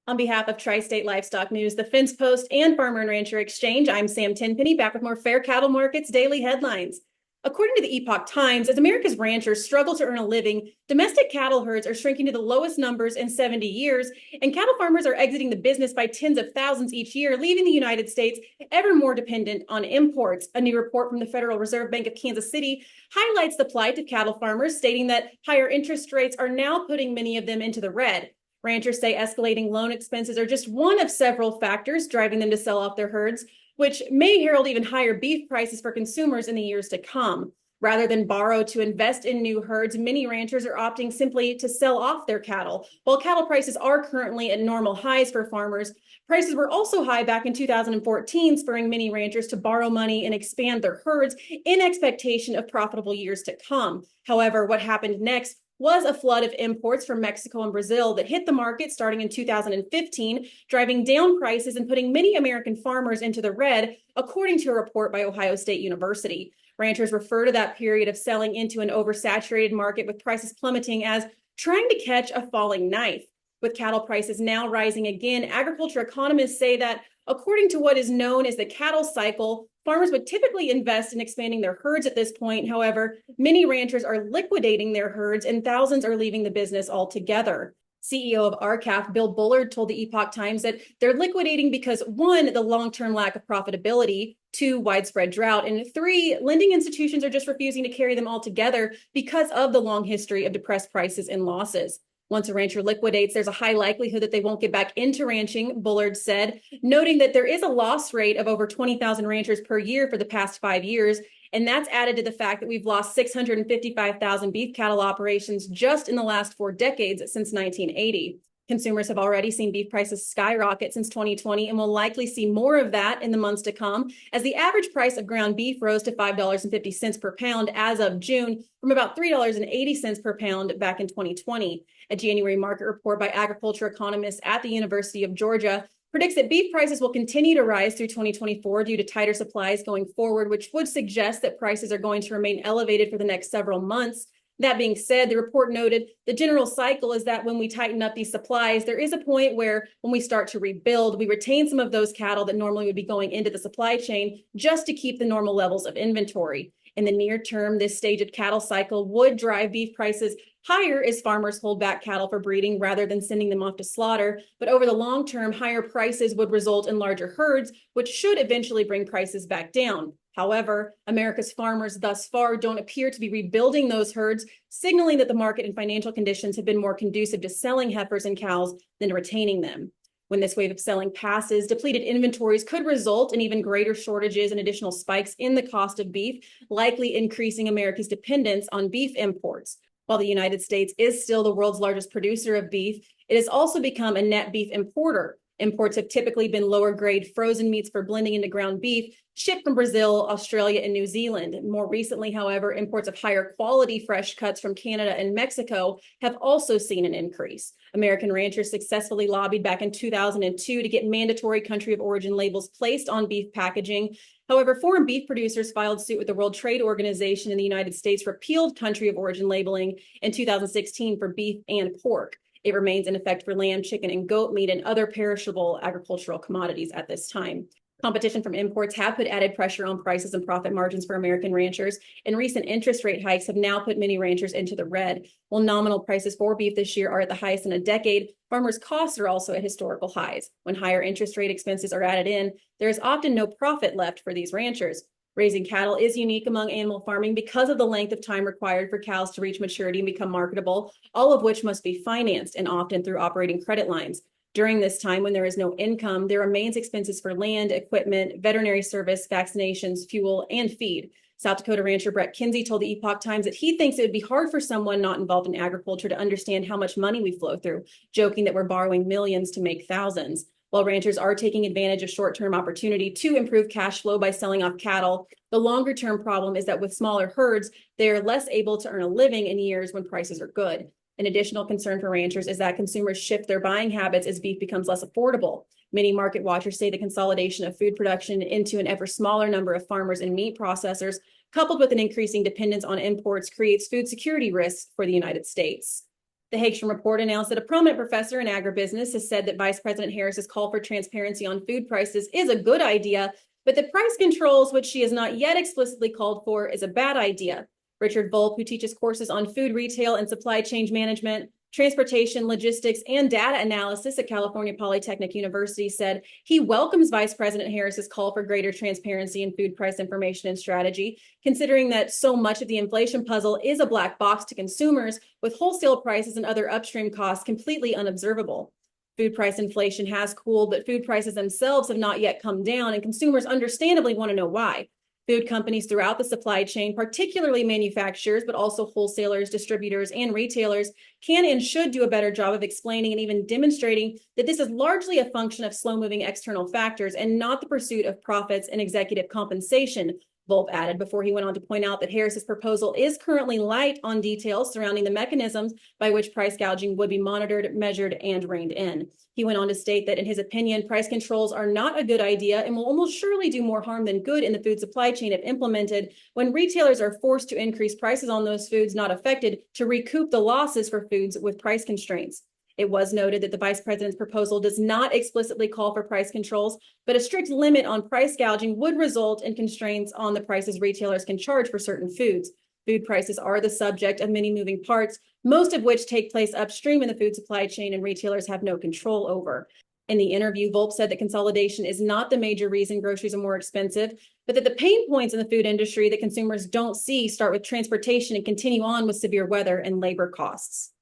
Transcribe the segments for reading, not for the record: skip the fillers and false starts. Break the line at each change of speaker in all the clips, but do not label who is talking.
On behalf of Tri-State Livestock News, the Fence Post, and Farmer and Rancher Exchange, I'm Sam Tenpenny, back with more Fair Cattle Markets daily headlines. According to the Epoch Times, as America's ranchers struggle to earn a living, domestic cattle herds are shrinking to the lowest numbers in 70 years, and cattle farmers are exiting the business by tens of thousands each year, leaving the United States ever more dependent on imports. A new report from the Federal Reserve Bank of Kansas City highlights the plight of cattle farmers, stating that higher interest rates are now putting many of them into the red. Ranchers say escalating loan expenses are just one of several factors driving them to sell off their herds, which may herald even higher beef prices for consumers in the years to come. Rather than borrow to invest in new herds, many ranchers are opting simply to sell off their cattle. While cattle prices are currently at normal highs for farmers, prices were also high back in 2014, spurring many ranchers to borrow money and expand their herds in expectation of profitable years to come. However, what happened next was a flood of imports from Mexico and Brazil that hit the market starting in 2015, driving down prices and putting many American farmers into the red, according to a report by Ohio State University. Ranchers refer to that period of selling into an oversaturated market with prices plummeting as trying to catch a falling knife. With cattle prices now rising again, agriculture economists say that according to what is known as the cattle cycle, farmers would typically invest in expanding their herds at this point. However, many ranchers are liquidating their herds and thousands are leaving the business altogether. CEO of RCAF, Bill Bullard, told the Epoch Times that they're liquidating because 1, the long-term lack of profitability, 2, widespread drought, and 3, lending institutions are just refusing to carry them all together because of the long history of depressed prices and losses. Once a rancher liquidates, there's a high likelihood that they won't get back into ranching, Bullard said, noting that there is a loss rate of over 20,000 ranchers per year for the past 5 years. And that's added to the fact that we've lost 655,000 beef cattle operations just in the last 4 decades since 1980. Consumers have already seen beef prices skyrocket since 2020 and will likely see more of that in the months to come, as the average price of ground beef rose to $5.50 per pound as of June from about $3.80 per pound back in 2020. A January market report by agriculture economists at the University of Georgia predicts that beef prices will continue to rise through 2024 due to tighter supplies going forward, which would suggest that prices are going to remain elevated for the next several months. That being said, the report noted the general cycle is that when we tighten up these supplies, there is a point where when we start to rebuild, we retain some of those cattle that normally would be going into the supply chain just to keep the normal levels of inventory. In the near term, this stage of cattle cycle would drive beef prices higher as farmers hold back cattle for breeding rather than sending them off to slaughter. But over the long term, higher prices would result in larger herds, which should eventually bring prices back down. However, America's farmers thus far don't appear to be rebuilding those herds, signaling that the market and financial conditions have been more conducive to selling heifers and cows than retaining them. When this wave of selling passes, depleted inventories could result in even greater shortages and additional spikes in the cost of beef, likely increasing America's dependence on beef imports. While the United States is still the world's largest producer of beef, it has also become a net beef importer. Imports have typically been lower grade frozen meats for blending into ground beef, shipped from Brazil, Australia, and New Zealand. More recently, however, imports of higher quality fresh cuts from Canada and Mexico have also seen an increase. American ranchers successfully lobbied back in 2002 to get mandatory country of origin labels placed on beef packaging. However, foreign beef producers filed suit with the World Trade Organization, and the United States repealed country of origin labeling in 2016 for beef and pork. It remains in effect for lamb, chicken, and goat meat and other perishable agricultural commodities at this time. Competition from imports have put added pressure on prices and profit margins for American ranchers, and recent interest rate hikes have now put many ranchers into the red. While nominal prices for beef this year are at the highest in a decade, farmers' costs are also at historical highs. When higher interest rate expenses are added in, there is often no profit left for these ranchers. Raising cattle is unique among animal farming because of the length of time required for cows to reach maturity and become marketable, all of which must be financed and often through operating credit lines. During this time, when there is no income, there remains expenses for land, equipment, veterinary service, vaccinations, fuel, and feed. South Dakota rancher Brett Kinsey told the Epoch Times that he thinks it would be hard for someone not involved in agriculture to understand how much money we flow through, joking that we're borrowing millions to make thousands. While ranchers are taking advantage of short-term opportunity to improve cash flow by selling off cattle, the longer-term problem is that with smaller herds, they are less able to earn a living in years when prices are good. An additional concern for ranchers is that consumers shift their buying habits as beef becomes less affordable. Many market watchers say the consolidation of food production into an ever smaller number of farmers and meat processors, coupled with an increasing dependence on imports, creates food security risks for the United States. The Hagstrom report announced that a prominent professor in agribusiness has said that Vice President Harris's call for transparency on food prices is a good idea, but that price controls, which she has not yet explicitly called for, is a bad idea. Richard Volpe, who teaches courses on food retail and supply chain management, transportation, logistics, and data analysis at California Polytechnic University, said he welcomes Vice President Harris's call for greater transparency in food price information and strategy, considering that so much of the inflation puzzle is a black box to consumers, with wholesale prices and other upstream costs completely unobservable. Food price inflation has cooled, but food prices themselves have not yet come down, and consumers understandably want to know why. Food companies throughout the supply chain, particularly manufacturers, but also wholesalers, distributors, and retailers, can and should do a better job of explaining and even demonstrating that this is largely a function of slow-moving external factors and not the pursuit of profits and executive compensation, Volpe added, before he went on to point out that Harris's proposal is currently light on details surrounding the mechanisms by which price gouging would be monitored, measured, and reined in. He went on to state that, in his opinion, price controls are not a good idea and will almost surely do more harm than good in the food supply chain if implemented, when retailers are forced to increase prices on those foods not affected to recoup the losses for foods with price constraints. It was noted that the vice president's proposal does not explicitly call for price controls, but a strict limit on price gouging would result in constraints on the prices retailers can charge for certain foods. Food prices are the subject of many moving parts, most of which take place upstream in the food supply chain and retailers have no control over. In the interview, Volpe said that consolidation is not the major reason groceries are more expensive, but that the pain points in the food industry that consumers don't see start with transportation and continue on with severe weather and labor costs.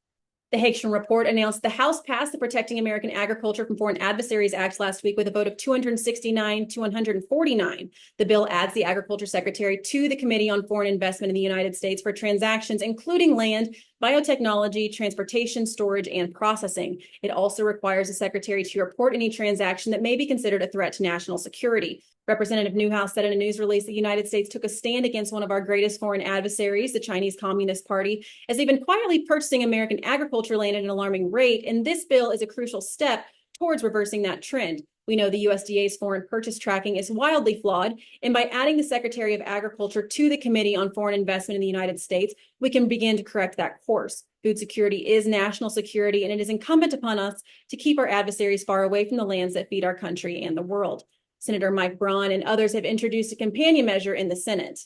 The Hagstrom report announced the House passed the Protecting American Agriculture from Foreign Adversaries Act last week with a vote of 269 to 149. The bill adds the Agriculture Secretary to the Committee on Foreign Investment in the United States for transactions including land, biotechnology, transportation, storage, and processing. It also requires the Secretary to report any transaction that may be considered a threat to national security. Representative Newhouse said in a news release that the United States took a stand against one of our greatest foreign adversaries, the Chinese Communist Party, as they've been quietly purchasing American agriculture land at an alarming rate, and this bill is a crucial step towards reversing that trend. We know the USDA's foreign purchase tracking is wildly flawed, and by adding the Secretary of Agriculture to the Committee on Foreign Investment in the United States, we can begin to correct that course. Food security is national security, and it is incumbent upon us to keep our adversaries far away from the lands that feed our country and the world. Senator Mike Braun and others have introduced a companion measure in the Senate.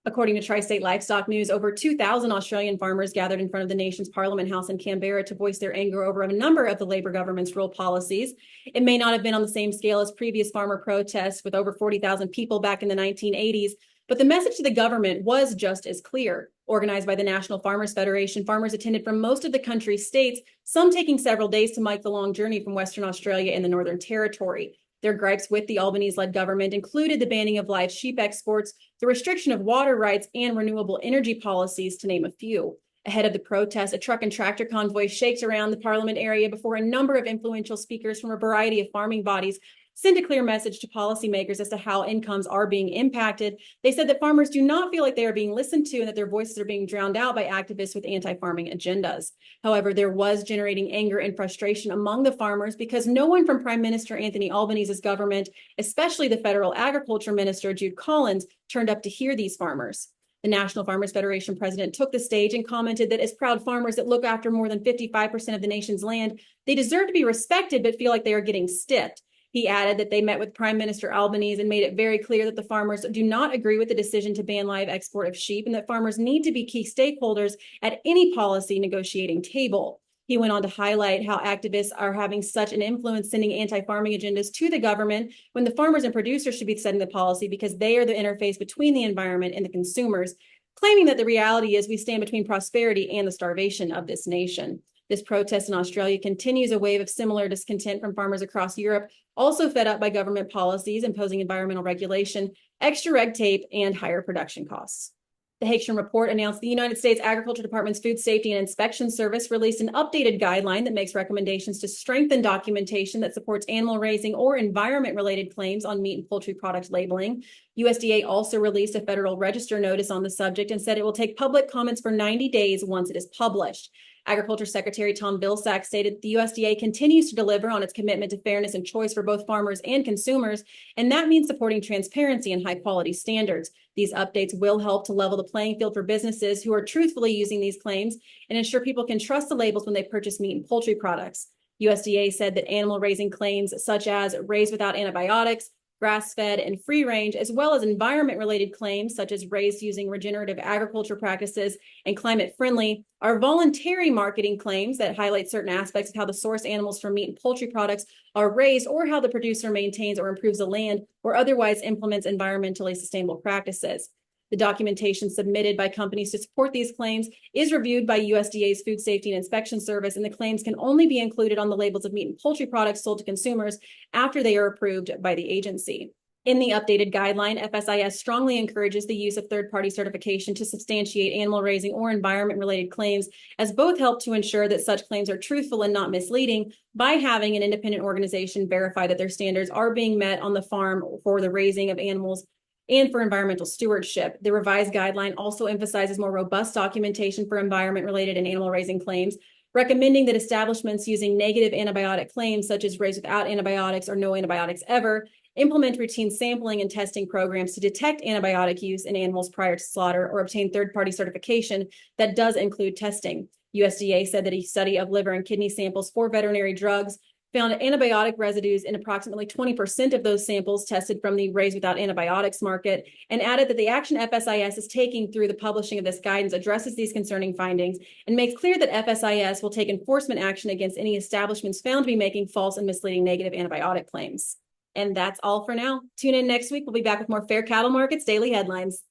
According to Tri-State Livestock News, over 2,000 Australian farmers gathered in front of the nation's Parliament House in Canberra to voice their anger over a number of the Labor government's rural policies. It may not have been on the same scale as previous farmer protests with over 40,000 people back in the 1980s, but the message to the government was just as clear. Organized by the National Farmers Federation, farmers attended from most of the country's states, some taking several days to make the long journey from Western Australia and the Northern Territory. Their gripes with the Albanese-led government included the banning of live sheep exports, the restriction of water rights, and renewable energy policies, to name a few. Ahead of the protest, a truck and tractor convoy shaked around the Parliament area before a number of influential speakers from a variety of farming bodies sent a clear message to policymakers as to how incomes are being impacted. They said that farmers do not feel like they are being listened to and that their voices are being drowned out by activists with anti-farming agendas. However, there was generating anger and frustration among the farmers because no one from Prime Minister Anthony Albanese's government, especially the federal agriculture minister, Jude Collins, turned up to hear these farmers. The National Farmers Federation president took the stage and commented that as proud farmers that look after more than 55% of the nation's land, they deserve to be respected but feel like they are getting stiffed. He added that they met with Prime Minister Albanese and made it very clear that the farmers do not agree with the decision to ban live export of sheep and that farmers need to be key stakeholders at any policy negotiating table. He went on to highlight how activists are having such an influence sending anti-farming agendas to the government when the farmers and producers should be setting the policy because they are the interface between the environment and the consumers, claiming that the reality is we stand between prosperity and the starvation of this nation. This protest in Australia continues a wave of similar discontent from farmers across Europe, also fed up by government policies imposing environmental regulation, extra red tape, and higher production costs. The Hagstrom report announced the United States Agriculture Department's Food Safety and Inspection Service released an updated guideline that makes recommendations to strengthen documentation that supports animal raising or environment-related claims on meat and poultry product labeling. USDA also released a Federal Register notice on the subject and said it will take public comments for 90 days once it is published. Agriculture Secretary Tom Vilsack stated the USDA continues to deliver on its commitment to fairness and choice for both farmers and consumers, and that means supporting transparency and high-quality standards. These updates will help to level the playing field for businesses who are truthfully using these claims and ensure people can trust the labels when they purchase meat and poultry products. USDA said that animal raising claims such as raised without antibiotics, grass-fed, and free-range, as well as environment-related claims such as raised using regenerative agriculture practices and climate-friendly, are voluntary marketing claims that highlight certain aspects of how the source animals for meat and poultry products are raised or how the producer maintains or improves the land or otherwise implements environmentally sustainable practices. The documentation submitted by companies to support these claims is reviewed by USDA's Food Safety and Inspection Service, and the claims can only be included on the labels of meat and poultry products sold to consumers after they are approved by the agency. In the updated guideline, FSIS strongly encourages the use of third-party certification to substantiate animal raising or environment-related claims, as both help to ensure that such claims are truthful and not misleading by having an independent organization verify that their standards are being met on the farm for the raising of animals and for environmental stewardship. The revised guideline also emphasizes more robust documentation for environment-related and animal raising claims, recommending that establishments using negative antibiotic claims, such as raised without antibiotics or no antibiotics ever, implement routine sampling and testing programs to detect antibiotic use in animals prior to slaughter or obtain third-party certification that does include testing. USDA said that a study of liver and kidney samples for veterinary drugs found antibiotic residues in approximately 20% of those samples tested from the raised without antibiotics market, and added that the action FSIS is taking through the publishing of this guidance addresses these concerning findings and makes clear that FSIS will take enforcement action against any establishments found to be making false and misleading negative antibiotic claims. And that's all for now. Tune in next week. We'll be back with more Fair Cattle Markets Daily Headlines.